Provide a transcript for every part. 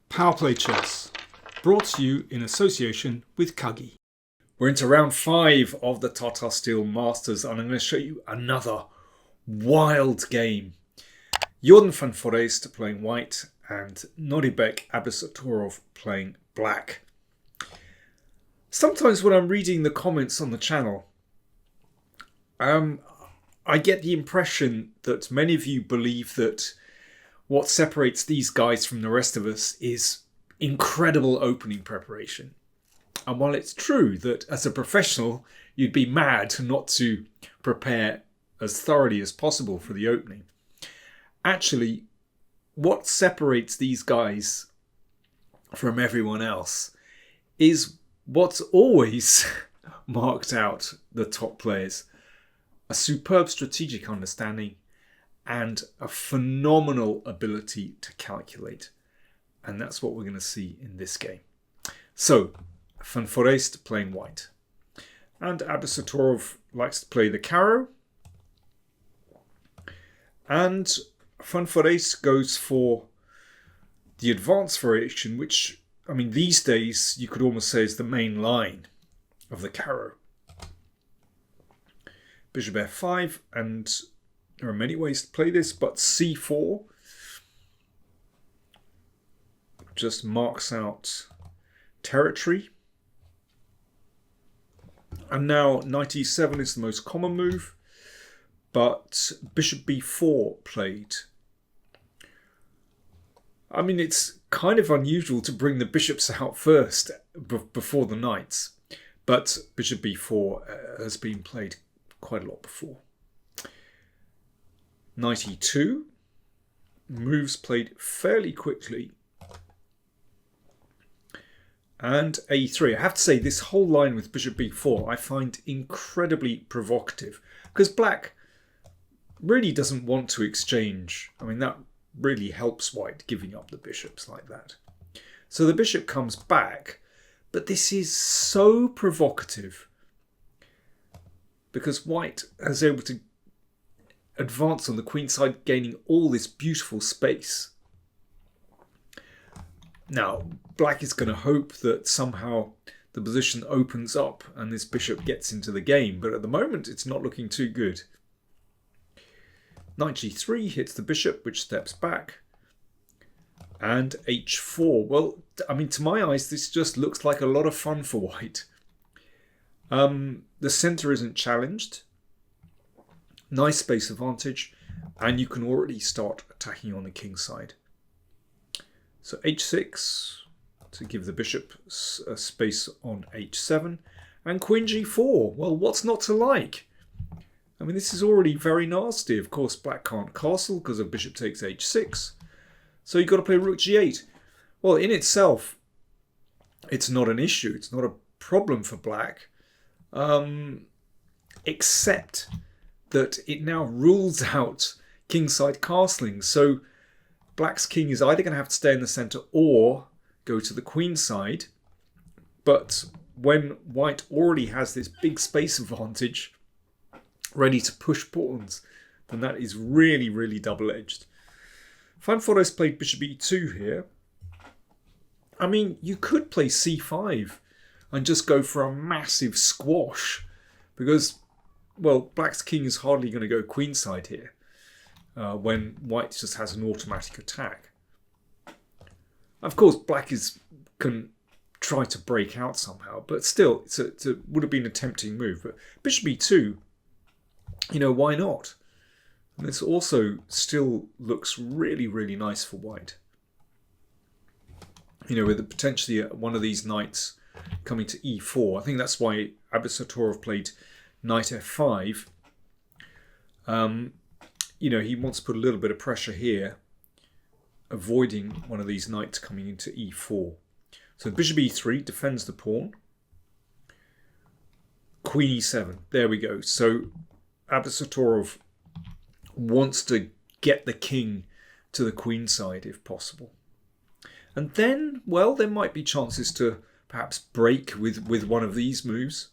PowerPlayChess, brought to you in association with Kagi. We're into round 5 of the Tata Steel Masters, and I'm going to show you another wild game. Jordan van Foreest playing white and Noribek Abdusattorov playing black. Sometimes when I'm reading the comments on the channel, I get the impression that many of you believe that what separates these guys from the rest of us is incredible opening preparation. And while it's true that as a professional, you'd be mad not to prepare as thoroughly as possible for the opening, actually, what separates these guys from everyone else is what's always marked out the top players: a superb strategic understanding and a phenomenal ability to calculate. And that's what we're going to see in this game. So, Van Foreest playing white. And Abdusattorov likes to play the Caro. And Van Foreest goes for the advanced variation, which, I mean, these days you could almost say is the main line of the Caro. Bishop f5, and there are many ways to play this, but c4 just marks out territory. And now knight e7 is the most common move, but bishop b4 played. I mean, it's kind of unusual to bring the bishops out first before the knights, but bishop b4 has been played quite a lot before. Knight e2, moves played fairly quickly. And a3. I have to say, this whole line with bishop b4 I find incredibly provocative, because black really doesn't want to exchange. I mean, that really helps white, giving up the bishops like that. So the bishop comes back, but this is so provocative because white is able to advance on the queen side, gaining all this beautiful space. Now, black is going to hope that somehow the position opens up and this bishop gets into the game, but at the moment it's not looking too good. Knight g3 hits the bishop, which steps back, and h4. Well, I mean, to my eyes, this just looks like a lot of fun for white. The center isn't challenged. Nice space advantage, and you can already start attacking on the king side. So h6 to give the bishop a space on h7, and queen g4. Well, what's not to like? I mean, this is already very nasty. Of course, black can't castle because a bishop takes h6. So you've got to play rook g8. Well, in itself, it's not an issue. It's not a problem for black, except that it now rules out kingside castling. So black's king is either going to have to stay in the centre or go to the queen side. But when white already has this big space advantage ready to push pawns, then that is really, really double-edged. Van Foreest played bishop e2 here. I mean, you could play c5 and just go for a massive squash because, well, black's king is hardly going to go queenside here when white just has an automatic attack. Of course, black can try to break out somehow, but still, it would have been a tempting move. But bishop e2, you know, why not? And this also still looks really, really nice for white. You know, with potentially one of these knights coming to e4. I think that's why Abdusattorov played knight f5. You know, he wants to put a little bit of pressure here, avoiding one of these knights coming into e4. So bishop e3 defends the pawn. Queen e7. There we go. So Abdusattorov wants to get the king to the queen side if possible. And then, well, there might be chances to perhaps break with one of these moves.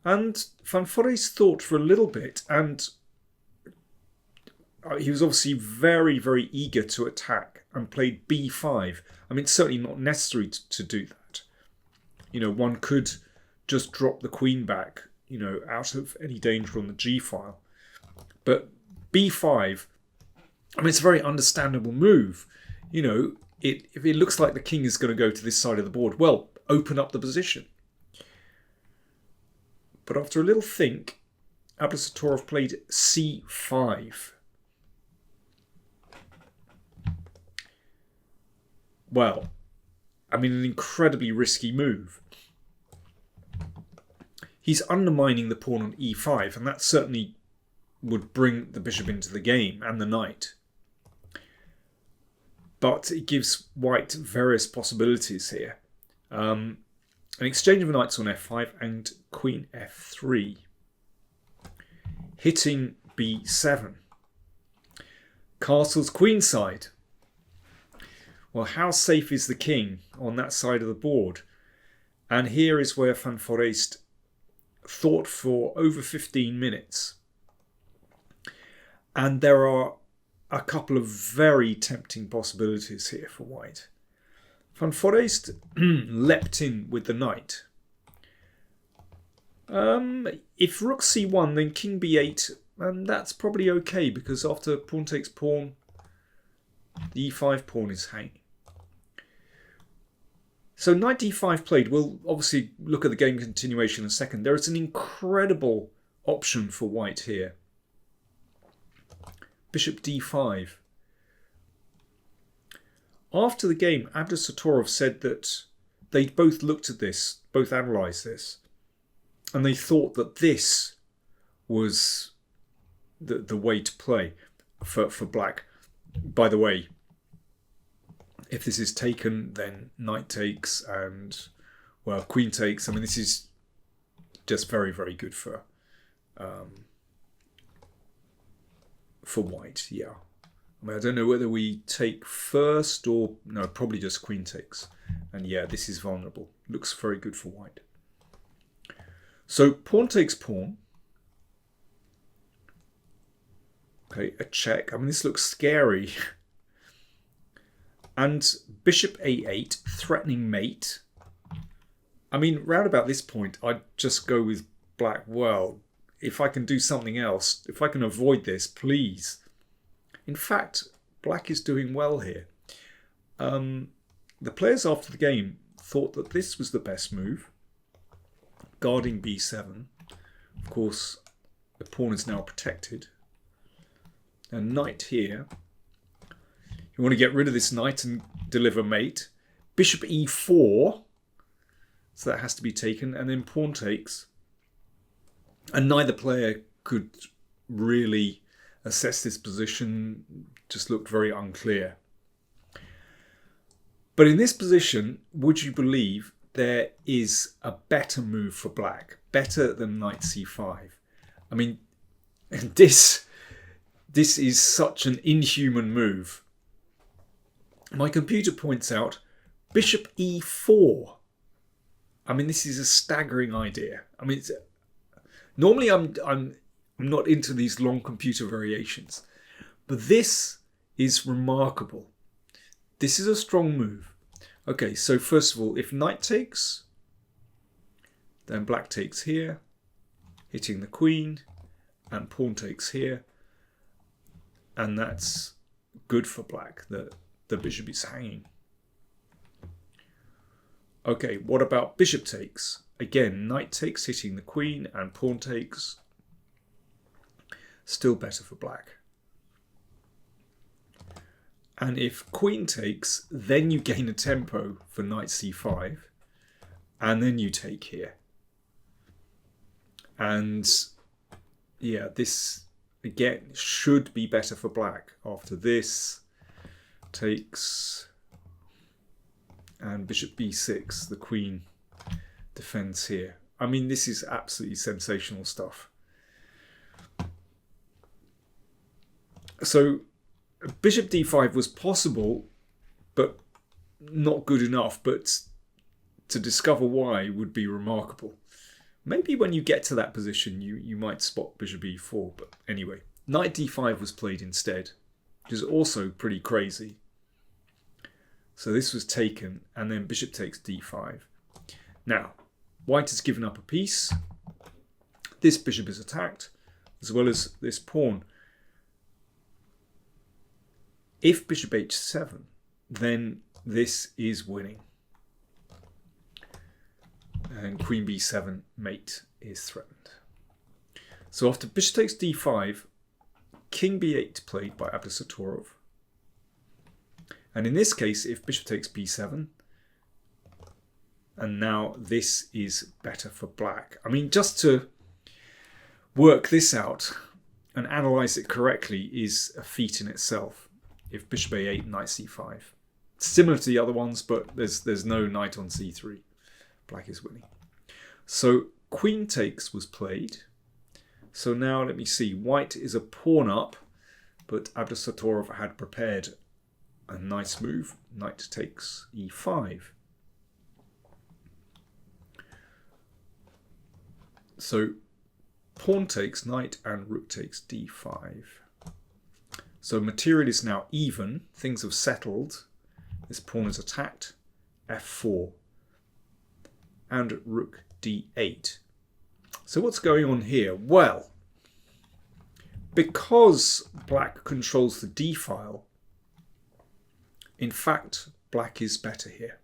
And Van Foreest thought for a little bit, and he was obviously very, very eager to attack and played b5. I mean, it's certainly not necessary to do that. You know, one could just drop the queen back, you know, out of any danger on the g file. But b5, I mean, it's a very understandable move. You know, if it looks like the king is going to go to this side of the board, well, open up the position. But after a little think, Abdusattorov played c5. Well, I mean, an incredibly risky move. He's undermining the pawn on e5, and that certainly would bring the bishop into the game and the knight. But it gives white various possibilities here. An exchange of knights on f5 and queen f3. Hitting b7. Castle's queenside. Well, how safe is the king on that side of the board? And here is where Van Foreest thought for over 15 minutes. And there are a couple of very tempting possibilities here for white. Van Foreest leapt in with the knight. If rook c1, then king b8, and that's probably okay, because after pawn takes pawn, the e5 pawn is hanging. So knight d5 played. We'll obviously look at the game continuation in a second. There is an incredible option for white here. Bishop d5. After the game, Abdusattorov said that they'd both looked at this, both analysed this, and they thought that this was the way to play for black. By the way, if this is taken, then knight takes and, well, queen takes. I mean, this is just very, very good for white, yeah. I mean, I don't know whether we take first or... No, probably just queen takes. And yeah, this is vulnerable. Looks very good for white. So pawn takes pawn. Okay, a check. I mean, this looks scary. And bishop a8, threatening mate. I mean, round about this point, I'd just go with black. Well, if I can do something else, if I can avoid this, please. In fact, black is doing well here. The players after the game thought that this was the best move. Guarding b7. Of course, the pawn is now protected. And knight here. You want to get rid of this knight and deliver mate. Bishop e4. So that has to be taken. And then pawn takes. And neither player could really assess this position. Just looked very unclear. But in this position, would you believe there is a better move for black? Better than knight c5. I mean, this is such an inhuman move. My computer points out bishop e4. I mean, this is a staggering idea. I mean, normally I'm not into these long computer variations, but this is remarkable. This is a strong move. Okay, so first of all, if knight takes, then black takes here, hitting the queen, and pawn takes here, and that's good for black. The bishop is hanging. Okay, what about bishop takes? Again, knight takes, hitting the queen, and pawn takes. Still better for black. And if queen takes, then you gain a tempo for knight c5, and then you take here. And yeah, this again should be better for black. After this, takes, and bishop b6, the queen defends here. I mean, this is absolutely sensational stuff. So bishop d5 was possible, but not good enough. But to discover why would be remarkable. Maybe when you get to that position, you might spot bishop e4. But anyway, Knight d5 was played instead, which is also pretty crazy. So this was taken, and then bishop takes d5. Now, white has given up a piece. This bishop is attacked, as well as this pawn. If bishop h7, then this is winning. And queen b7 mate is threatened. So after bishop takes d5, king b8 played by Abdusattorov. And in this case, if bishop takes b7, and now this is better for black. I mean, just to work this out and analyze it correctly is a feat in itself. If bishop a8, knight c5. Similar to the other ones, but there's no knight on c3. Black is winning. So queen takes was played. So now let me see. White is a pawn up, but Abdusattorov had prepared a nice move. Knight takes e5. So pawn takes knight and rook takes d5. So material is now even. Things have settled. This pawn is attacked. f4. And rook d8. So what's going on here? Well, because black controls the d file, in fact, black is better here.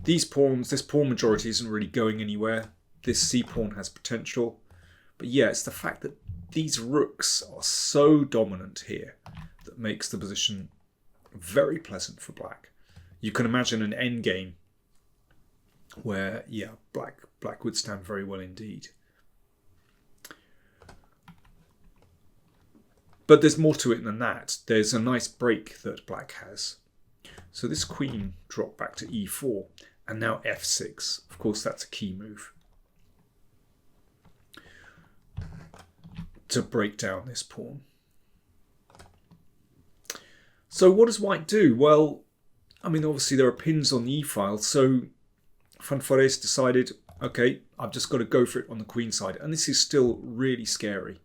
These pawns, this pawn majority isn't really going anywhere. This c-pawn has potential. But yeah, it's the fact that these rooks are so dominant here that makes the position very pleasant for black. You can imagine an endgame where, yeah, black would stand very well indeed. But there's more to it than that. There's a nice break that black has. So this queen dropped back to e4, and now f6. Of course, that's a key move to break down this pawn. So what does white do? Well, I mean, obviously there are pins on the e-file, so Foreest decided, okay, I've just got to go for it on the queen side, and this is still really scary.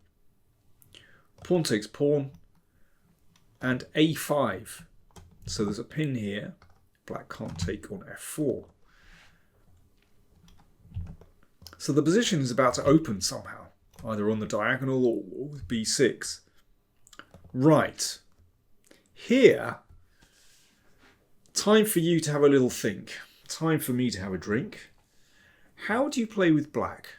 Pawn takes pawn, and a5. So there's a pin here. Black can't take on f4. So the position is about to open somehow, either on the diagonal or with b6. Right. Here, time for you to have a little think. Time for me to have a drink. How do you play with black?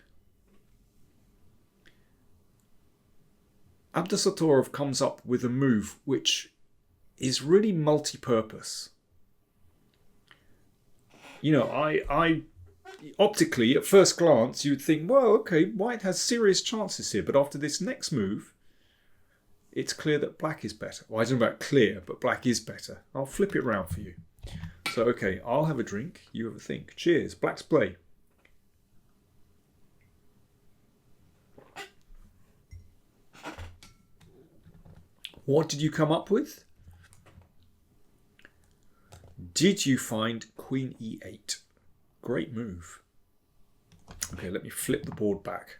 Abdusattorov comes up with a move which is really multi-purpose. You know, I optically, at first glance, you'd think, well, okay, white has serious chances here, but after this next move, it's clear that black is better. Well, I don't know about clear, but black is better. I'll flip it round for you. So, okay, I'll have a drink, you have a think. Cheers, black's play. What did you come up with? Did you find Queen e8? Great move. Okay, let me flip the board back.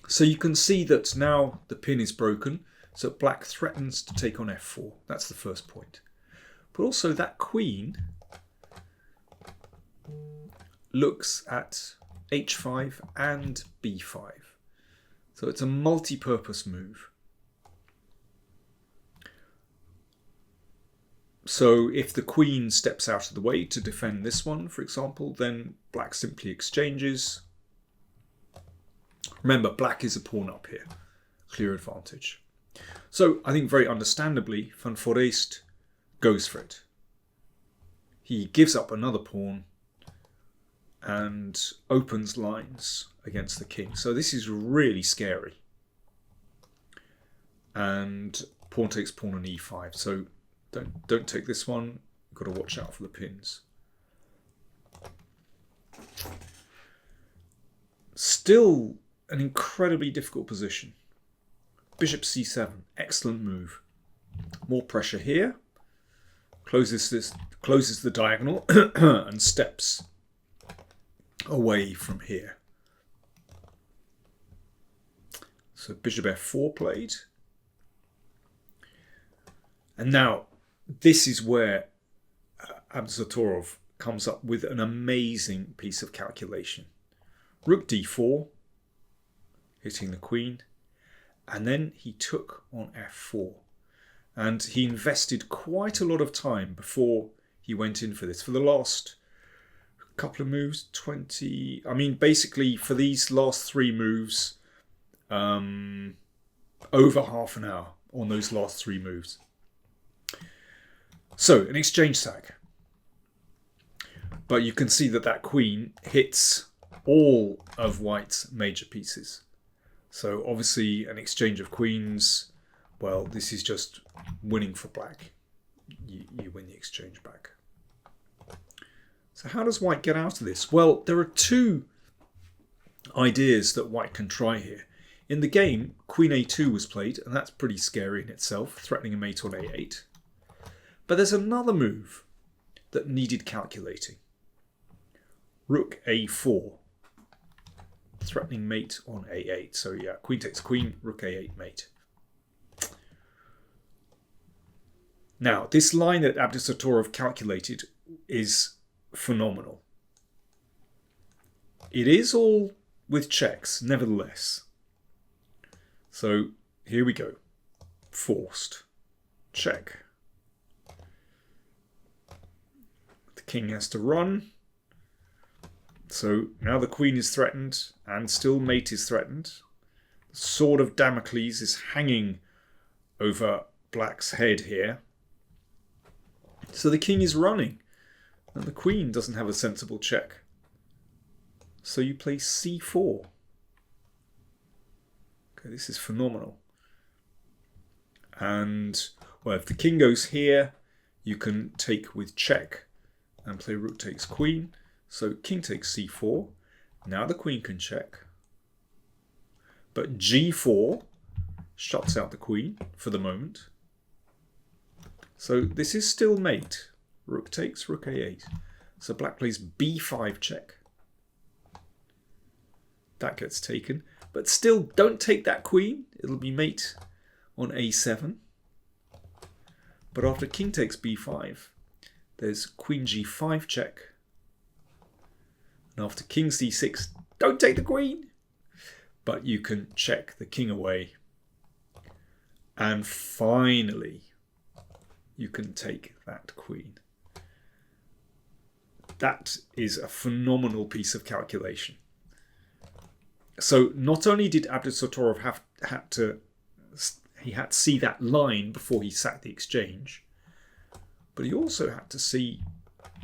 So you can see that now the pin is broken, so black threatens to take on f4. That's the first point. But also that queen looks at h5 and b5. So it's a multi-purpose move. So if the queen steps out of the way to defend this one, for example, then black simply exchanges. Remember, black is a pawn up here. Clear advantage. So I think very understandably, Foreest goes for it. He gives up another pawn and opens lines against the king. So this is really scary. And pawn takes pawn on e5. So don't take this one. You've got to watch out for the pins. Still an incredibly difficult position. Bishop c7, excellent move. More pressure here. Closes the diagonal and steps away from here. So bishop f4 played. And now this is where Abdusattorov comes up with an amazing piece of calculation. Rook d4, hitting the queen. And then he took on f4. And he invested quite a lot of time before he went in for this. For the last couple of moves, 20... I mean, basically, for these last 3 moves, over half an hour on those last 3 moves. So, an exchange sack. But you can see that that queen hits all of white's major pieces. So, obviously, an exchange of queens... Well, this is just winning for black. You win the exchange back. So how does white get out of this? Well, there are 2 ideas that white can try here. In the game, queen a2 was played, and that's pretty scary in itself, threatening a mate on a8. But there's another move that needed calculating. Rook a4, threatening mate on a8. So yeah, queen takes queen, rook a8 mate. Now, this line that Abdusattorov calculated is phenomenal. It is all with checks, nevertheless. So, here we go. Forced. Check. The king has to run. So, now the queen is threatened, and still mate is threatened. The sword of Damocles is hanging over black's head here. So the king is running, and the queen doesn't have a sensible check. So you play c4. Okay, this is phenomenal. And, well, if the king goes here, you can take with check and play rook takes queen. So king takes c4. Now the queen can check. But g4 shuts out the queen for the moment. So this is still mate. Rook takes, rook a8. So black plays b5 check. That gets taken. But still, don't take that queen. It'll be mate on a7. But after king takes b5, there's queen g5 check. And after king c6, don't take the queen. But you can check the king away. And finally, you can take that queen. That is a phenomenal piece of calculation. So not only did Abdusattorov had to see that line before he sacked the exchange, but he also had to see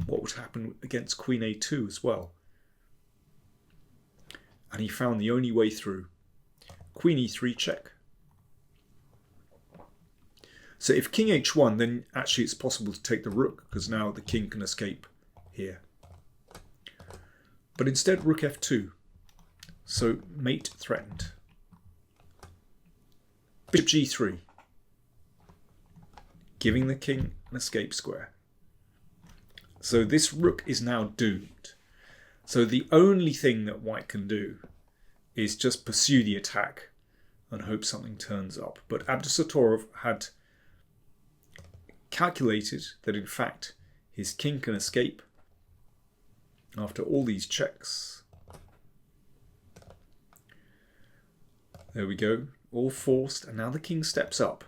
what would happen against queen a2 as well. And he found the only way through. Queen e3 check. So if king h1, then actually it's possible to take the rook, because now the king can escape here. But instead, rook f2. So mate threatened. Bishop g3. Giving the king an escape square. So this rook is now doomed. So the only thing that white can do is just pursue the attack and hope something turns up. But Abdusattorov had calculated that in fact his king can escape after all these checks. There we go, all forced, and now the king steps up.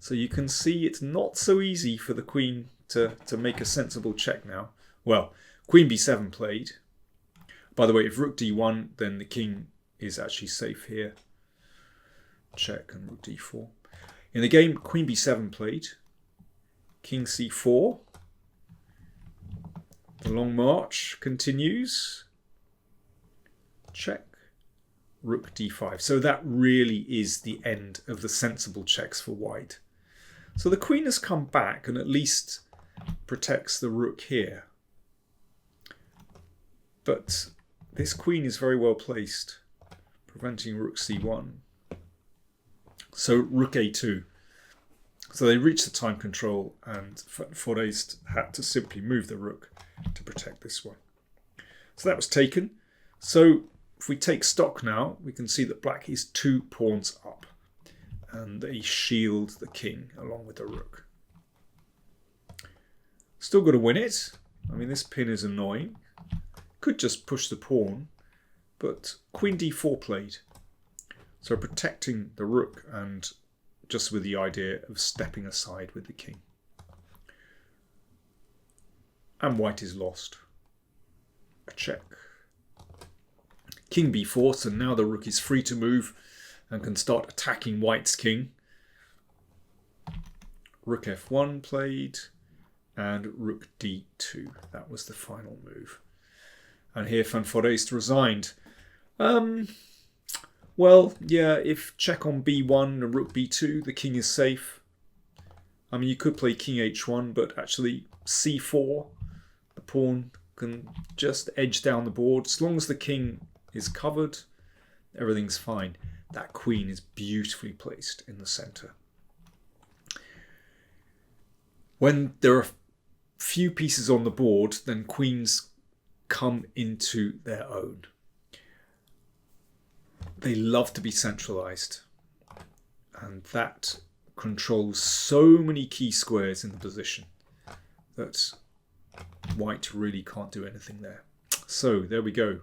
So you can see it's not so easy for the queen to make a sensible check now. Well, queen b7 played. By the way, if rook d1, then the king is actually safe here. Check and rook d4. In the game, queen b7 played. King c4. The long march continues. Check. Rook d5. So that really is the end of the sensible checks for white. So the queen has come back and at least protects the rook here. But this queen is very well placed, preventing rook c1. So rook a2. So they reached the time control, and Foreest had to simply move the rook to protect this one. So that was taken. So if we take stock now, we can see that black is 2 pawns up. And they shield the king along with the rook. Still got to win it. I mean, this pin is annoying. Could just push the pawn, but queen d4 played. So protecting the rook and just with the idea of stepping aside with the king. And white is lost. A check. King b4, so now the rook is free to move and can start attacking white's king. Rook f1 played, and rook d2. That was the final move. And here Van Foreest resigned. Well, yeah, if check on b1 and rook b2, the king is safe. I mean, you could play king h1, but actually c4, the pawn can just edge down the board. As long as the king is covered, everything's fine. That queen is beautifully placed in the center. When there are few pieces on the board, then queens come into their own. They love to be centralized, and that controls so many key squares in the position that white really can't do anything there. So there we go.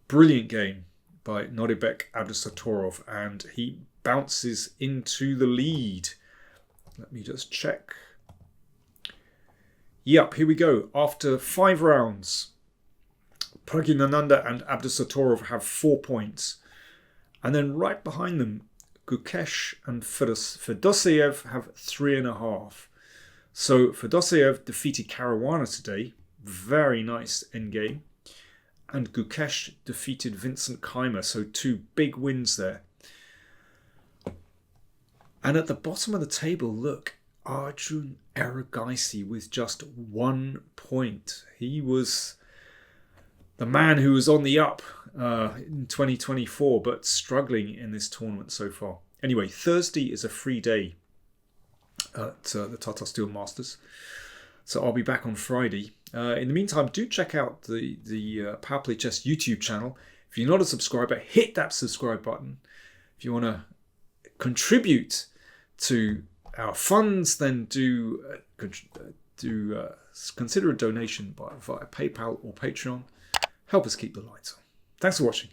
Brilliant game by Nodibek Abdusattorov, and he bounces into the lead. Let me just check. Yep, here we go. After 5 rounds, Praggnanandhaa and Abdusattorov have 4 points. And then right behind them, Gukesh and Fedoseev have 3.5. So Fedoseev defeated Caruana today. Very nice endgame. And Gukesh defeated Vincent Keimer. So 2 big wins there. And at the bottom of the table, look, Arjun Erigaisi with just 1 point. He was the man who was on the up in 2024, but struggling in this tournament so far. Anyway, Thursday is a free day at the Tata Steel Masters. So I'll be back on Friday. In the meantime, do check out the PowerPlayChess YouTube channel. If you're not a subscriber, hit that subscribe button. If you want to contribute to our funds, then do consider a donation via PayPal or Patreon. Help us keep the lights on. Thanks for watching.